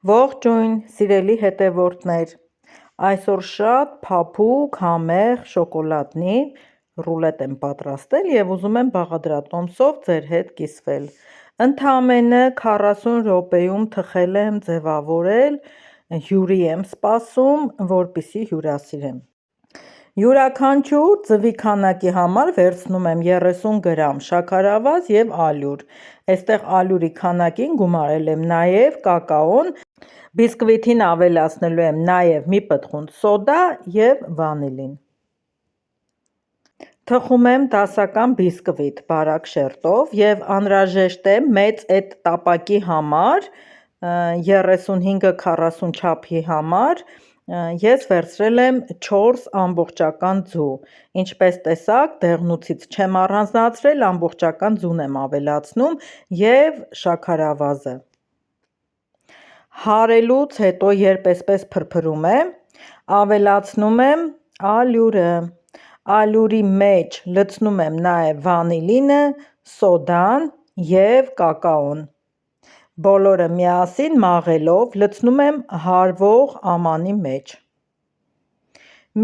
Ողջույն, սիրելի հետևորդներ, այսօր շատ փափուկ, համեղ, շոկոլադնի ռուլետ եմ պատրաստել և ուզում եմ բաղադրատոմսով ձեր հետ կիսվել։ Ընդամենը 40 րոպեում թխել եմ, ձևավորել, հյուրի եմ սպասում, որպեսզի հյուրասիրեմ։ Յուրաքանչյուր ձվի քանակի համար վերցնում եմ 30 գրամ շաքարավազ և ալյուր։ Այստեղ ալյուրի քանակին գումարել եմ նաև կակաոն, բիսկվիթին ավելացնելու եմ նաև մի պտղունց սոդա և վանիլին։ Թխում եմ դասական բիսկվիթ բարակ շերտով և անհրաժեշտ է մեծ այդ տապակի համար, 35-40 չափի համար, ես վերցրել եմ 4 ամբողջական ձու, ինչպես տեսաք դեղնուցից չեմ առանձնացրել, ամբողջական ձուն եմ ավելացնում և շաքարավազը։ Հարելուց հետո, երբ այսպես փրփրում է, ավելացնում եմ ալյուրը, ալյուրի մեջ լցնում եմ նաև վանիլինը, սոդան և կակաոն, բոլորը միասին մաղելով լցնում եմ հարվող ամանի մեջ։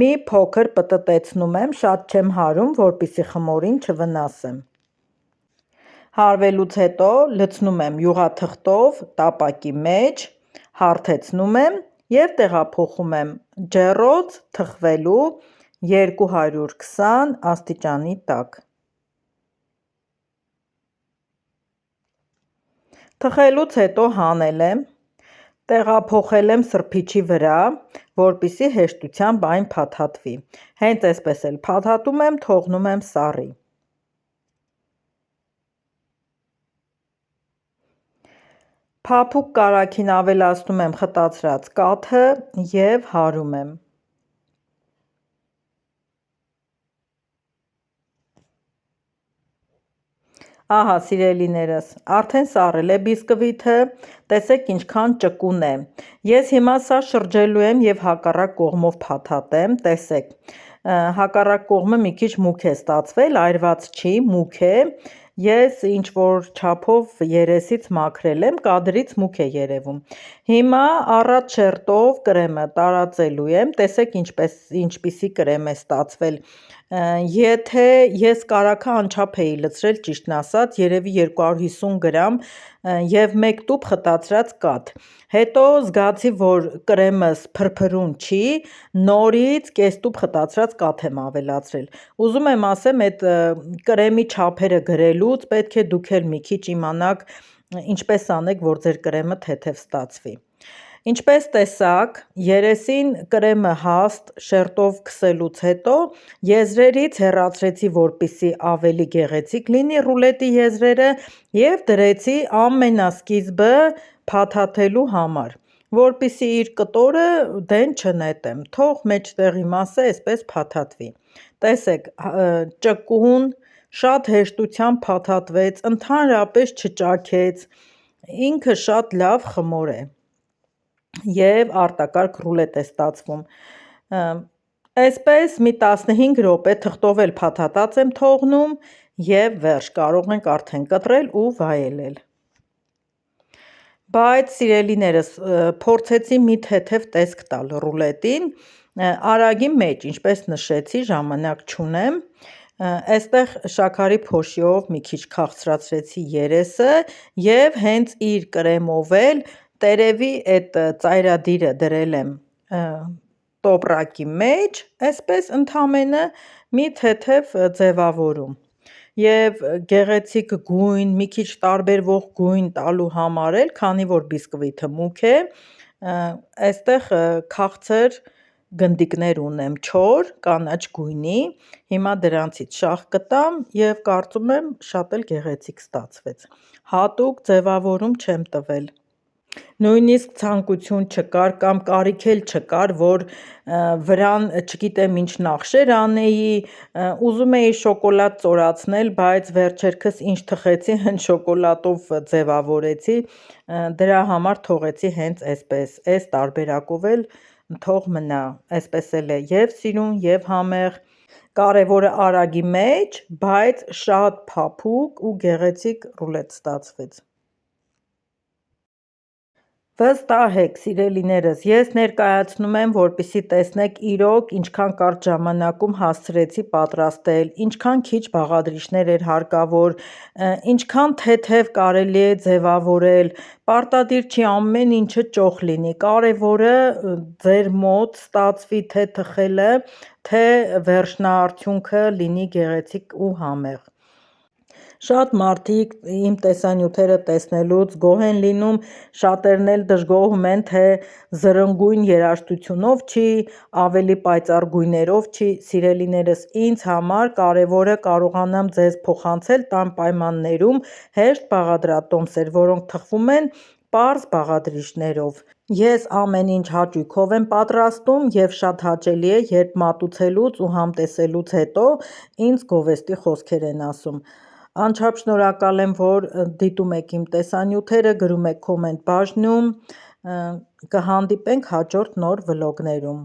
Մի փոքր պտտեցնում եմ, շատ չեմ հարում, որպեսզի խմորին չվնասեմ։ Հարվելուց հետո լցնում եմ յուղաթղթով տապակի մեջ, հարթեցնում եմ և տեղափոխում եմ ջեռոց թխվելու 220 աստիճանի տակ։ Թխելուց հետո հանել եմ, տեղափոխել եմ սրբիչի վրա, որպեսզի հեշտությամբ այն փաթաթվի, հենց այսպես էլ փաթաթում եմ, թողնում եմ սառի։ Փափուկ կարագին ավելացնում եմ խտացրած կաթը և հարում եմ։ Ահա սիրելիներս, արդեն սառել է բիսկվիթը, տեսեք ինչքան ճկուն է։ Ես հիմա սա շրջելու եմ և հակառակ կողմով փաթաթեմ, տեսեք, հակառակ կողմը մի քիչ մուգ է ստացվել, այրված չի, մուգ է, ես ինչ-որ չափով երեսից մաքրել եմ, կադրից մուգ է երևում։ Հիմա առատ շերտով կրեմը տարածելու եմ, տեսեք ինչպիսի կրեմ է ստացվել։ Եթե ես կարագը անչափ էի լցրել, ճիշտն ասած, երևի 250 գրամ և 1 տուփ խտացրած կաթ, հետո զգացի, որ կրեմս փրփրուն չի, նորից կես տուփ խտացրած կաթ եմ ավելացրել։ Ուզում եմ ասեմ, այդ կրեմի չափերը գրելուց պետք է դուք էլ մի քիչ իմանաք ինչպես անեք, որ ձեր կրեմը թեթև ստացվի։ Ինչպես տեսաք, երեսին կրեմը հաստ շերտով քսելուց հետո եզրերից հեռացրեցի, որպեսզի ավելի գեղեցիկ լինի ռուլետի եզրերը և դրեցի ամենասկիզբը փաթաթելու համար, որպեսզի իր կտորը դեն չնետեմ, թող մեջտեղի մասը այսպես փաթաթվի։ Տեսեք, ճկուն, շատ հեշտությամբ փաթաթվեց, ընդհանրապես չճաքեց, ինքը շատ լավ խմոր է և արտակարգ ռուլետ է ստացվում։ Այսպես մի 15 րոպե թղթով էլ փաթաթած եմ թողնում և վերջ, կարող ենք արդեն կտրել ու վայելել։ Բայց սիրելիներս, փորձեցի մի թեթև տեսք տալ ռուլետին, արագի մեջ, ինչպես նշեցի, ժամանակ չունեմ, այստեղ շաքարի փոշիով մի քիչ քաղցրացրեցի երեսը և հենց իր կրեմով էլ տերևի այդ ծայրադիրը դրել եմ տոպրակի մեջ, այսպես ընդամենը մի թեթև ձևավորում և գեղեցիկ գույն, մի քիչ տարբերվող գույն տալու համար էլ, քանի որ բիսկվիթը մուգ է, այստեղ քաղցր գնդիկներ ունեմ, չոր, կանաչ գույնի, հիմա դրանցից շաղ կտամ և կարծում եմ շատ էլ գեղեցիկ ստացվեց, հատուկ ձևավորում չեմ տվել։ Նույնիսկ ցանկություն չկար կամ կարիք էլ չկար, որ վրան չգիտեմ ինչ նախշեր անեի, ուզում էի շոկոլադ ծորացնել, բայց վերջերքս ինչ թխեցի, հենց շոկոլադով ձևավորեցի, դրա համար թողեցի հենց այսպես, այս տարբերակով էլ թող մնա, այսպես էլ է և սիրուն և համեղ, կարևորը արագի մեջ, բայց շատ փափուկ ու գեղեցիկ ռուլետ ստացվեց։ Վստահ եք, սիրելիներս, ես ներկայացնում եմ, որպեսզի տեսնեք իրոք ինչքան կարճ ժամանակում հասցրեցի պատրաստել, ինչքան քիչ բաղադրիչներ էր հարկավոր, ինչքան թեթև կարելի է ձևավորել, պարտադիր չի ամեն ինչը ճոխ լինի, կարևորը ձեր մոտ ստացվի թե թխելը, թե վերջնաարդյունքը լինի գեղեցիկ ու համեղ։ Շատ մարդիկ իմ տեսանյութերը տեսնելուց գոհ են լինում, շատերն էլ դժգոհում են, թե զրնգույն երաժշտությունով չի, ավելի պայծառ գույներով չի, սիրելիներս, ինձ համար կարևորը կարողանամ ձեզ փոխանցել տան պայմաններում հեշտ բաղադրատոմսեր, որոնք թխվում են պարզ բաղադրիչներով։ Ես ամեն ինչ հաճույքով եմ պատրաստում և շատ հաճելի է, երբ մատուցելուց ու համտեսելուց հետո ինձ գովեստի խոսքեր են ասում։ Անչափ շնորհակալ եմ, որ դիտում եք իմ տեսանյութերը, գրում եք կոմենտ բաժնում, կհանդիպենք հաջորդ նոր վլոգներում։